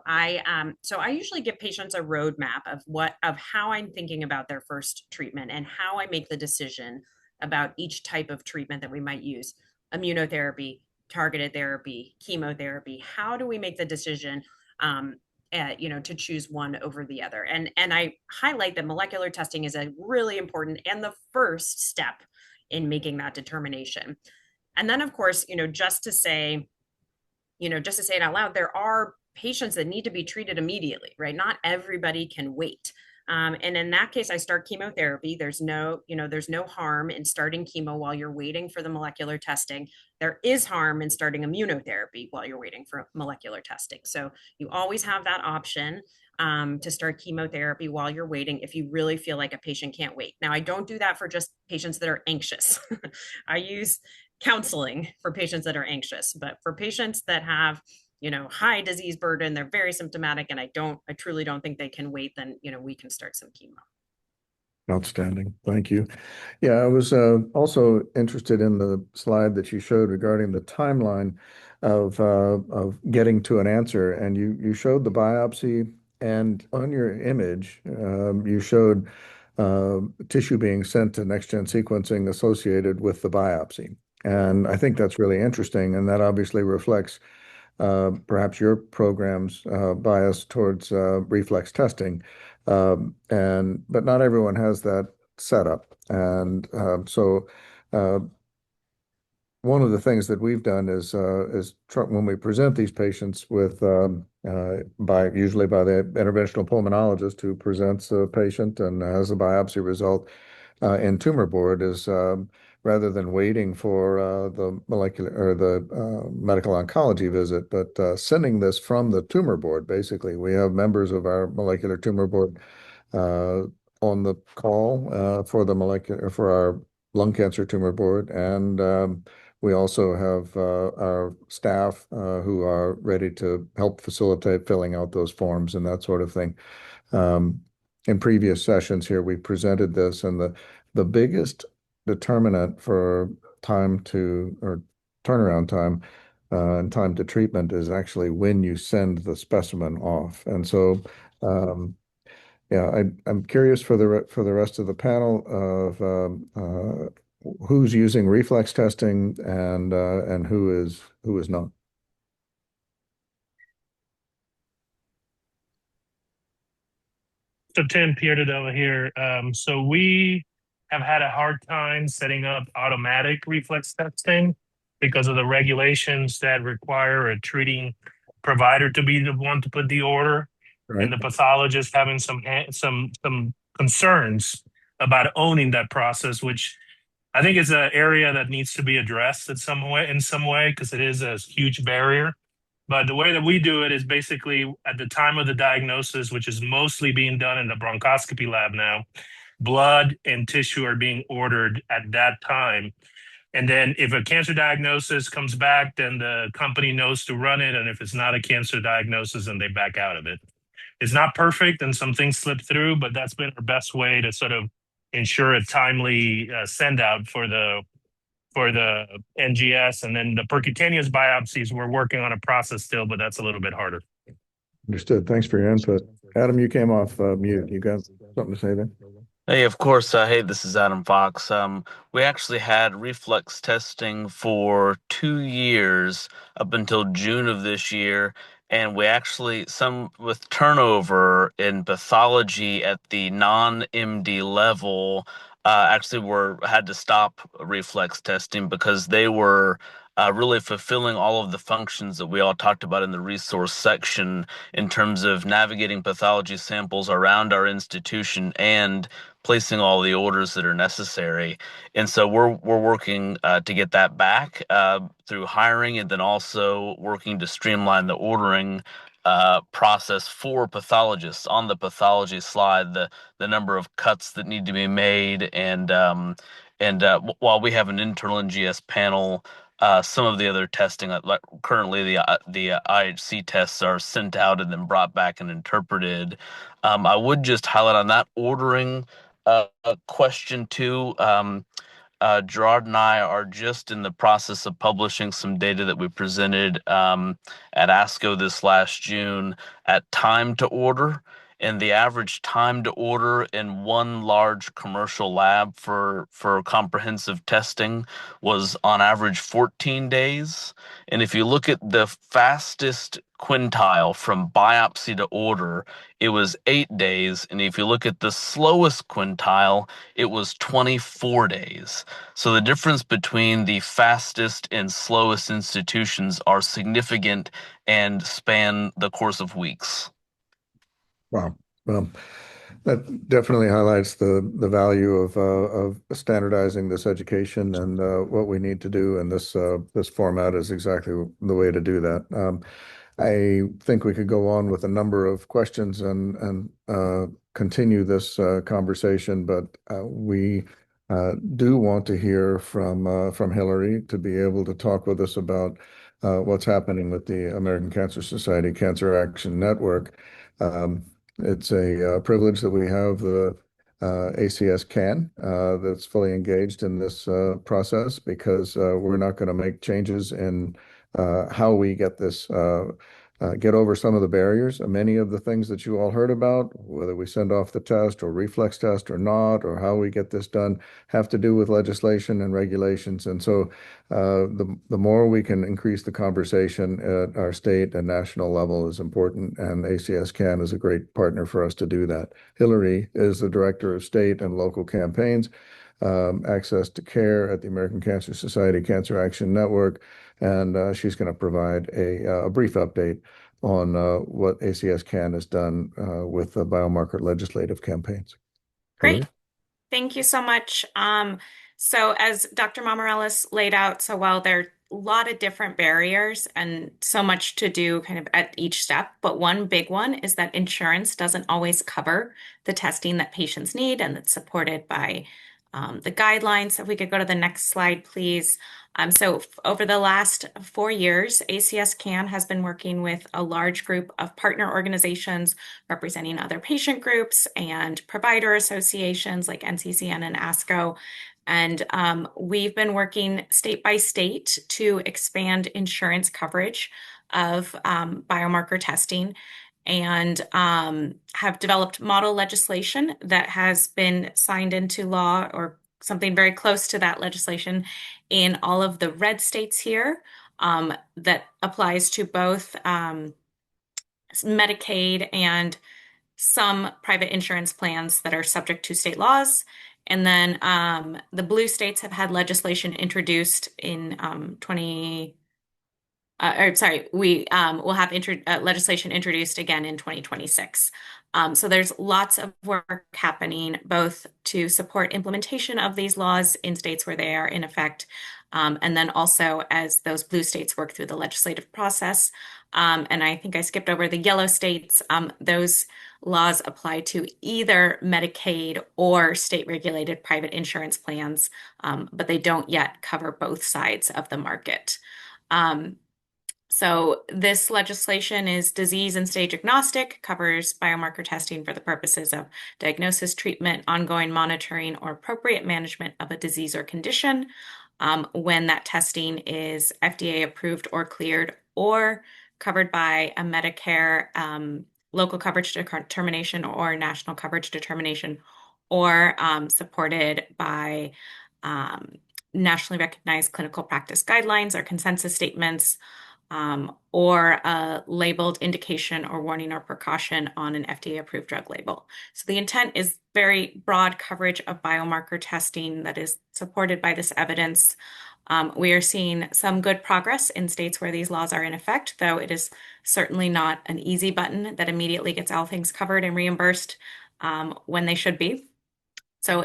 Speaker 2: So I usually give patients a roadmap of how I'm thinking about their first treatment and how I make the decision about each type of treatment that we might use: immunotherapy, targeted therapy, chemotherapy. How do we make the decision? To choose one over the other, and I highlight that molecular testing is a really important and the first step in making that determination. And then, of course, just to say it out loud, there are patients that need to be treated immediately, right? Not everybody can wait. And in that case, I start chemotherapy. There's no harm in starting chemo while you're waiting for the molecular testing. There is harm in starting immunotherapy while you're waiting for molecular testing. So you always have that option to start chemotherapy while you're waiting if you really feel like a patient can't wait. Now, I don't do that for just patients that are anxious. I use counseling for patients that are anxious, but for patients that have high disease burden, they're very symptomatic, and I truly don't think they can wait, then we can start some chemo.
Speaker 5: Outstanding. Thank you. Yeah, I was also interested in the slide that you showed regarding the timeline of getting to an answer, and you showed the biopsy, and on your image, you showed tissue being sent to next-gen sequencing associated with the biopsy. And I think that's really interesting, and that obviously reflects perhaps your program's bias towards reflex testing. But not everyone has that setup. And so one of the things that we've done is when we present these patients with usually by the interventional pulmonologist who presents the patient and has a biopsy result in tumor board is rather than waiting for the molecular or the medical oncology visit, but sending this from the tumor board. Basically, we have members of our molecular tumor board uh, on the call for our lung cancer tumor board, and we also have our staff who are ready to help facilitate filling out those forms and that sort of thing. Um, in previous sessions here, we presented this, and the biggest determinant for time to or turnaround time and time to treatment is actually when you send the specimen off. And so, yeah, I'm curious for for the rest of the panel of who's using reflex testing and who is not.
Speaker 6: So Tim Pierdadella here. So we have had a hard time setting up automatic reflex testing because of the regulations that require a treating provider to be the one to put the order,
Speaker 5: Right.
Speaker 6: and the pathologist having some concerns about owning that process, which I think is an area that needs to be addressed in some way, because it is a huge barrier. But the way that we do it is basically at the time of the diagnosis, which is mostly being done in the bronchoscopy lab now, blood and tissue are being ordered at that time. And then if a cancer diagnosis comes back, then the company knows to run it. And if it's not a cancer diagnosis, then they back out of it. It's not perfect and some things slip through, but that's been our best way to sort of ensure a timely send out for the NGS. And then the percutaneous biopsies, we're working on a process still, but that's a little bit harder.
Speaker 5: Understood. Thanks for your input. Adam, you came off mute. You got something to say there?
Speaker 7: Hey, of course. Hey, this is Adam Fox. We actually had reflex testing for 2 years up until June of this year, and we actually some with turnover in pathology at the non-MD level. Actually, were had to stop reflex testing because they were really fulfilling all of the functions that we all talked about in the resource section in terms of navigating pathology samples around our institution and placing all the orders that are necessary. And so we're working to get that back through hiring, and then also working to streamline the ordering process for pathologists. On the pathology slide, the number of cuts that need to be made, while we have an internal NGS panel. Some of the other testing, like currently the IHC tests are sent out and then brought back and interpreted. I would just highlight on that ordering question too. Gerard and I are just in the process of publishing some data that we presented at ASCO this last June at time to order. And the average time to order in one large commercial lab for comprehensive testing was on average 14 days. And if you look at the fastest quintile from biopsy to order, it was 8 days. And if you look at the slowest quintile, it was 24 days. So the difference between the fastest and slowest institutions are significant and span the course of weeks.
Speaker 5: Wow. Well, that definitely highlights the value of standardizing this education and what we need to do. And this format is exactly the way to do that. I think we could go on with a number of questions and continue this conversation, but we do want to hear from Hillary to be able to talk with us about what's happening with the American Cancer Society Cancer Action Network. It's a privilege that we have the ACS CAN that's fully engaged in this process, because we're not going to make changes in how we get this get over some of the barriers. Many of the things that you all heard about, whether we send off the test or reflex test or not, or how we get this done, have to do with legislation and regulations. And so the more we can increase the conversation at our state and national level is important, and ACS CAN is a great partner for us to do that. Hillary is the Director of State and Local Campaigns access to care at the American Cancer Society Cancer Action Network, and she's going to provide a brief update on what ACS CAN has done with the biomarker legislative campaigns.
Speaker 8: Great.
Speaker 5: Hillary?
Speaker 8: Thank you so much. So as Dr. Mamarellis laid out so well, there are a lot of different barriers and so much to do kind of at each step. But one big one is that insurance doesn't always cover the testing that patients need, and that's supported by the guidelines. If we could go to the next slide, please. So over the last 4 years, ACS CAN has been working with a large group of partner organizations representing other patient groups and provider associations like NCCN and ASCO. And we've been working state by state to expand insurance coverage of biomarker testing, and have developed model legislation that has been signed into law, or something very close to that legislation, in all of the red states here, that applies to both Medicaid and some private insurance plans that are subject to state laws. And then the blue states have had legislation introduced in 20, we will have legislation introduced again in 2026. So there's lots of work happening both to support implementation of these laws in states where they are in effect, and then also as those blue states work through the legislative process. And I think I skipped over the yellow states. Those laws apply to either Medicaid or state-regulated private insurance plans, but they don't yet cover both sides of the market. So this legislation is disease and stage agnostic, covers biomarker testing for the purposes of diagnosis, treatment, ongoing monitoring, or appropriate management of a disease or condition, when that testing is FDA approved or cleared, or covered by a Medicare local coverage determination or national coverage determination, or supported by nationally recognized clinical practice guidelines or consensus statements, or a labeled indication or warning or precaution on an FDA-approved drug label. So the intent is very broad coverage of biomarker testing that is supported by this evidence. We are seeing some good progress in states where these laws are in effect, though it is certainly not an easy button that immediately gets all things covered and reimbursed when they should be. So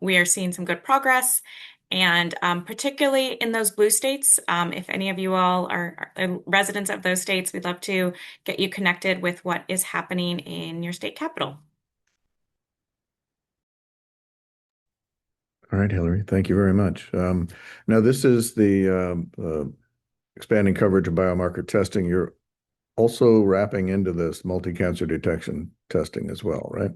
Speaker 8: we are seeing some good progress. And particularly in those blue states, if any of you all are residents of those states, we'd love to get you connected with what is happening in your state capital.
Speaker 5: All right, Hillary, thank you very much. Now, this is the expanding coverage of biomarker testing. You're also wrapping into this multi-cancer detection testing as well, right?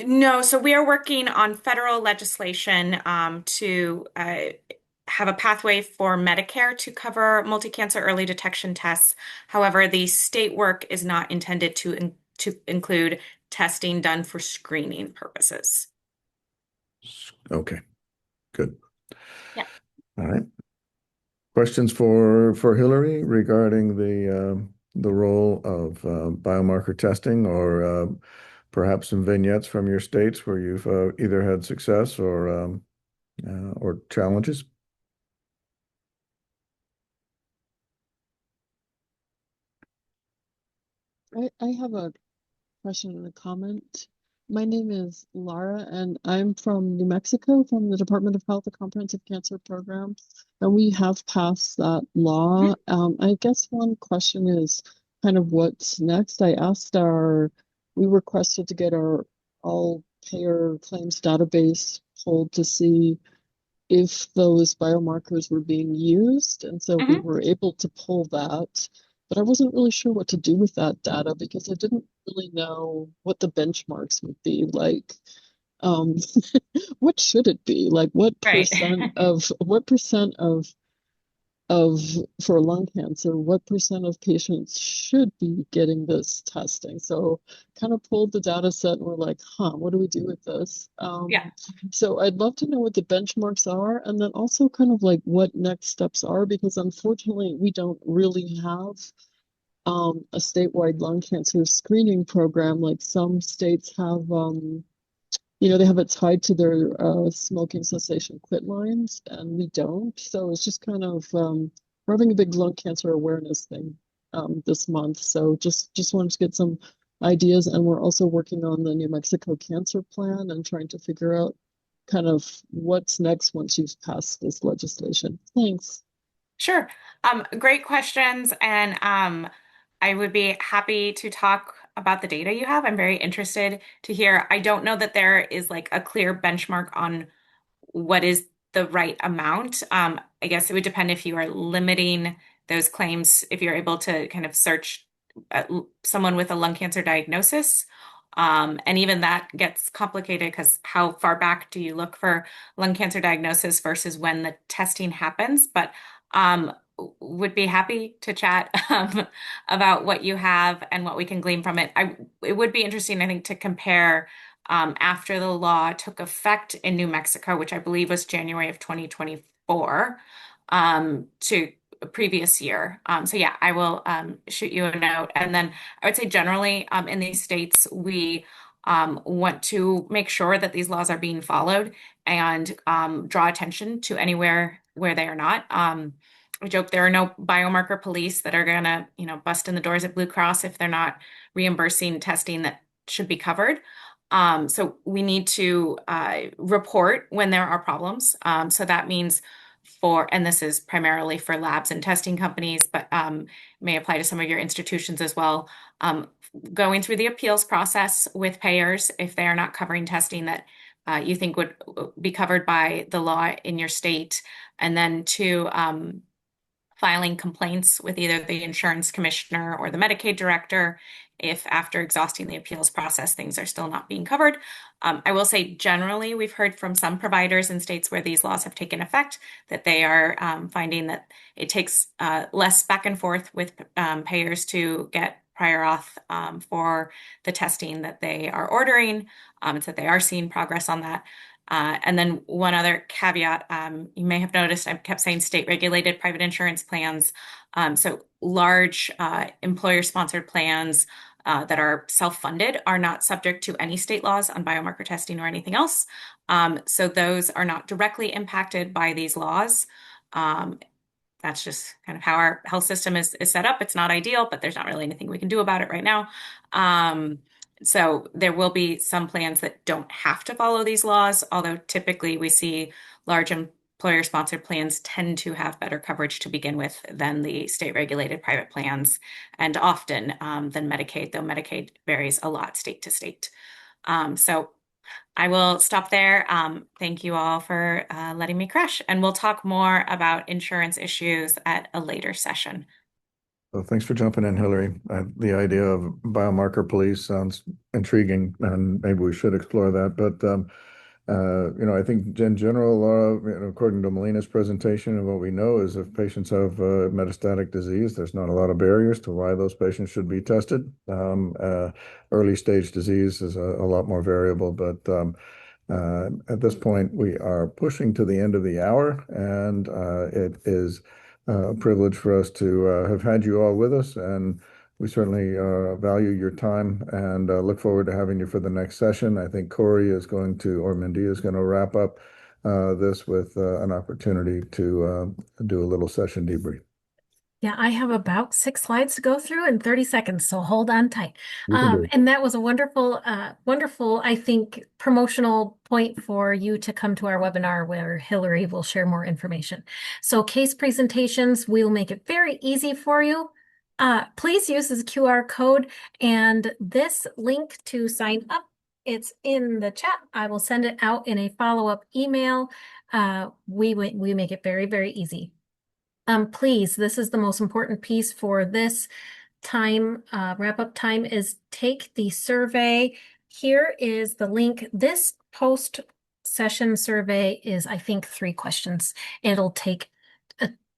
Speaker 8: No, so we are working on federal legislation to have a pathway for Medicare to cover multi-cancer early detection tests. However, the state work is not intended to include testing done for screening purposes.
Speaker 5: Okay, good.
Speaker 8: Yeah.
Speaker 5: All right. Questions for Hillary regarding the role of biomarker testing, or perhaps some vignettes from your states where you've either had success or challenges?
Speaker 9: I have a question and a comment. My name is Lara, and I'm from New Mexico, from the Department of Health, the Comprehensive Cancer Program, and we have passed that law. I guess one question is kind of what's next. We requested to get our all-payer claims database pulled to see if those biomarkers were being used, and so we were able to pull that. But I wasn't really sure what to do with that data because I didn't really know what the benchmarks would be. Like, what should it be? Like, what percent for lung cancer, what percent of patients should be getting this testing? So kind of pulled the data set and we're like, what do we do with this? So I'd love to know what the benchmarks are, and then also kind of like what next steps are, because unfortunately we don't really have a statewide lung cancer screening program. Like some states have they have it tied to their smoking cessation quit lines, and we don't. So it's just kind of we're having a big lung cancer awareness thing this month. So just wanted to get some ideas, and we're also working on the New Mexico Cancer Plan and trying to figure out kind of what's next once you've passed this legislation. Thanks.
Speaker 8: Sure. Great questions. And I would be happy to talk about the data you have. I'm very interested to hear. I don't know that there is like a clear benchmark on what is the right amount. I guess it would depend if you are limiting those claims, if you're able to kind of search someone with a lung cancer diagnosis. And even that gets complicated because how far back do you look for lung cancer diagnosis versus when the testing happens? But um, would be happy to chat about what you have and what we can glean from it. It would be interesting, I think, to compare after the law took effect in New Mexico, which I believe was January of 2024, to a previous year. So yeah, I will shoot you a note. And then I would say generally in these states, we want to make sure that these laws are being followed and draw attention to anywhere where they are not. I joke there are no biomarker police that are gonna, bust in the doors at Blue Cross if they're not reimbursing testing that should be covered. So we need to report when there are problems. So that means and this is primarily for labs and testing companies, but may apply to some of your institutions as well. Going through the appeals process with payers if they are not covering testing that you think would be covered by the law in your state, and then to filing complaints with either the insurance commissioner or the Medicaid director if after exhausting the appeals process, things are still not being covered. I will say generally, we've heard from some providers in states where these laws have taken effect that they are finding that it takes less back and forth with payers to get prior auth for the testing that they are ordering. It's that they are seeing progress on that. And then one other caveat, you may have noticed I kept saying state-regulated private insurance plans. So large employer-sponsored plans that are self-funded are not subject to any state laws on biomarker testing or anything else. So those are not directly impacted by these laws. That's just kind of how our health system is set up. It's not ideal, but there's not really anything we can do about it right now. So there will be some plans that don't have to follow these laws, although typically we see large employer-sponsored plans tend to have better coverage to begin with than the state-regulated private plans, and often than Medicaid, though Medicaid varies a lot state to state. So I will stop there. Thank you all for letting me crash, and we'll talk more about insurance issues at a later session.
Speaker 5: Well, thanks for jumping in, Hillary. The idea of biomarker police sounds intriguing, and maybe we should explore that. But I think in general, according to Melina's presentation, and what we know is if patients have metastatic disease, there's not a lot of barriers to why those patients should be tested. Early stage disease is a lot more variable, but at this point, we are pushing to the end of the hour, and it is a privilege for us to have had you all with us, and we certainly value your time and look forward to having you for the next session. I think Corey is going to, or Mindy is going to wrap up this with an opportunity to do a little session debrief.
Speaker 1: Yeah, I have about 6 slides to go through in 30 seconds, so hold on tight.
Speaker 5: You can do it.
Speaker 1: And that was a wonderful, I think, promotional point for you to come to our webinar where Hillary will share more information. So case presentations, we'll make it very easy for you. Please use this QR code and this link to sign up. It's in the chat. I will send it out in a follow-up email. We make it very, very easy. Please, this is the most important piece for this time, wrap-up time, is take the survey. Here is the link. This post-session survey is, I think, 3 questions. It'll take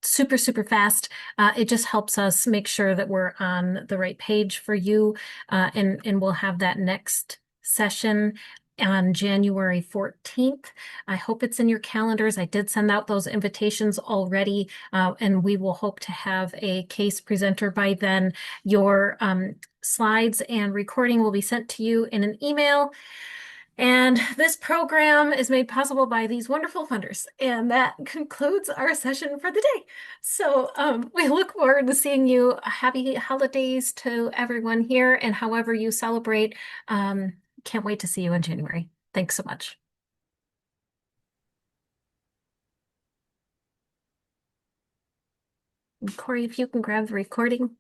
Speaker 1: super, super fast. It just helps us make sure that we're on the right page for you, and we'll have that next session on January 14th. I hope it's in your calendars. I did send out those invitations already, and we will hope to have a case presenter by then. Your slides and recording will be sent to you in an email. And this program is made possible by these wonderful funders. And that concludes our session for the day. So we look forward to seeing you. Happy holidays to everyone here. And however you celebrate, can't wait to see you in January. Thanks so much. And Corey, if you can grab the recording.